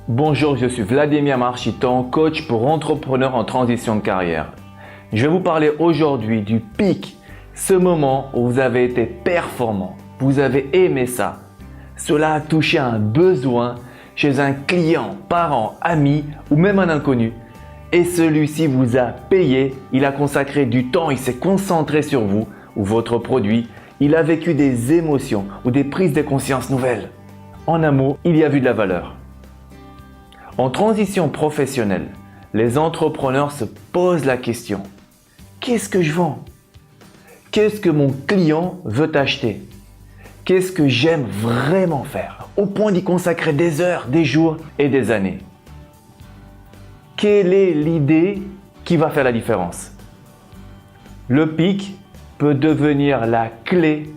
Bonjour, je suis Vladimir Marchiton, coach pour entrepreneurs en transition de carrière. Je vais vous parler aujourd'hui du pic, ce moment où vous avez été performant, vous avez aimé ça. Cela a touché un besoin chez un client, parent, ami ou même un inconnu. Et celui-ci vous a payé, il a consacré du temps, il s'est concentré sur vous ou votre produit, il a vécu des émotions ou des prises de conscience nouvelles. En un mot, il y a vu de la valeur. En transition professionnelle, les entrepreneurs se posent la question: qu'est-ce que je vends? Qu'est-ce que mon client veut acheter? Qu'est-ce que j'aime vraiment faire? Au point d'y consacrer des heures, des jours et des années. Quelle est l'idée qui va faire la différence? Le pic peut devenir la clé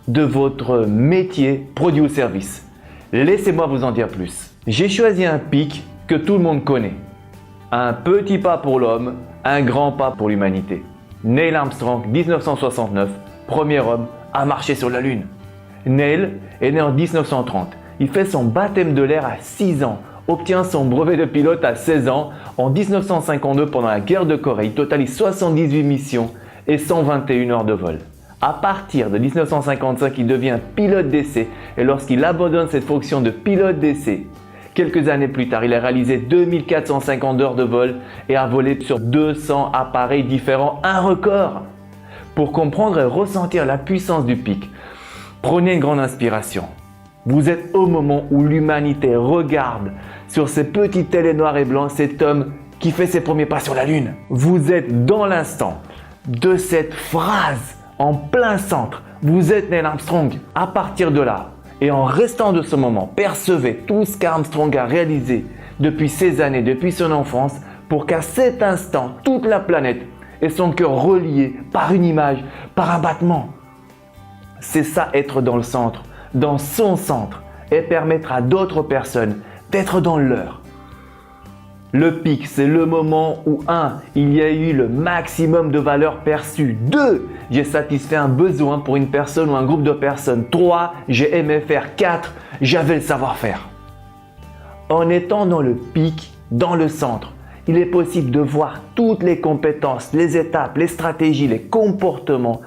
de votre métier, produit ou service. Laissez-moi vous en dire plus. J'ai choisi un pic que tout le monde connaît. Un petit pas pour l'homme, un grand pas pour l'humanité. Neil Armstrong, 1969, premier homme à marcher sur la Lune. Neil est né en 1930. Il fait son baptême de l'air à 6 ans, obtient son brevet de pilote à 16 ans. En 1952, pendant la guerre de Corée, il totalise 78 missions et 121 heures de vol. À partir de 1955, il devient pilote d'essai et lorsqu'il abandonne cette fonction de pilote d'essai, quelques années plus tard, il a réalisé 2450 heures de vol et a volé sur 200 appareils différents, un record. Pour comprendre et ressentir la puissance du pic, prenez une grande inspiration. Vous êtes au moment où l'humanité regarde sur ces petits télés noirs et blancs cet homme qui fait ses premiers pas sur la Lune. Vous êtes dans l'instant de cette phrase en plein centre. Vous êtes Neil Armstrong. À partir de là, et en restant de ce moment, percevez tout ce qu'Armstrong a réalisé depuis ces années, depuis son enfance, pour qu'à cet instant, toute la planète ait son cœur relié par une image, par un battement. C'est ça, être dans le centre, dans son centre, et permettre à d'autres personnes d'être dans leur. Le pic, c'est le moment où 1. Il y a eu le maximum de valeur perçue. 2. J'ai satisfait un besoin pour une personne ou un groupe de personnes. 3. J'ai aimé faire. 4. J'avais le savoir-faire. En étant dans le pic, dans le centre, il est possible de voir toutes les compétences, les étapes, les stratégies, les comportements,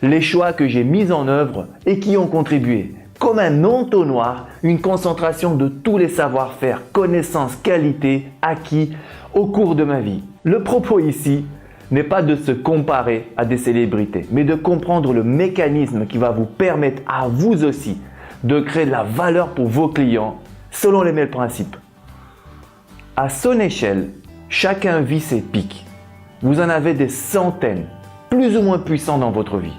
les choix que j'ai mis en œuvre et qui ont contribué. Comme un entonnoir, une concentration de tous les savoir-faire, connaissances, qualités acquis au cours de ma vie. Le propos ici n'est pas de se comparer à des célébrités, mais de comprendre le mécanisme qui va vous permettre à vous aussi de créer de la valeur pour vos clients selon les mêmes principes. À son échelle, chacun vit ses pics. Vous en avez des centaines, plus ou moins puissants dans votre vie.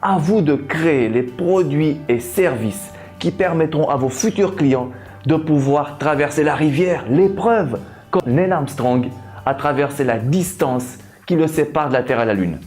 À vous de créer les produits et services qui permettront à vos futurs clients de pouvoir traverser la rivière, l'épreuve, comme Neil Armstrong a traversé la distance qui le sépare de la Terre à la Lune.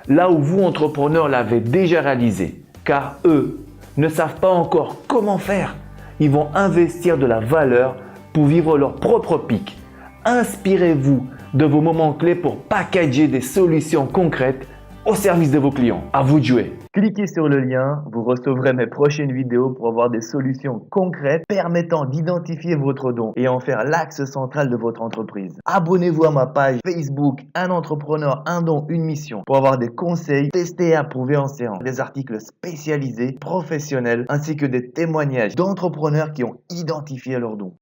Là où vous, entrepreneurs, l'avez déjà réalisé, car eux ne savent pas encore comment faire. Ils vont investir de la valeur pour vivre leur propre pic. Inspirez-vous de vos moments clés pour packager des solutions concrètes au service de vos clients. À vous de jouer. Cliquez sur le lien, vous recevrez mes prochaines vidéos pour avoir des solutions concrètes permettant d'identifier votre don et en faire l'axe central de votre entreprise. Abonnez-vous à ma page Facebook Un entrepreneur, un don, une mission pour avoir des conseils testés et approuvés en séance, des articles spécialisés, professionnels ainsi que des témoignages d'entrepreneurs qui ont identifié leur don.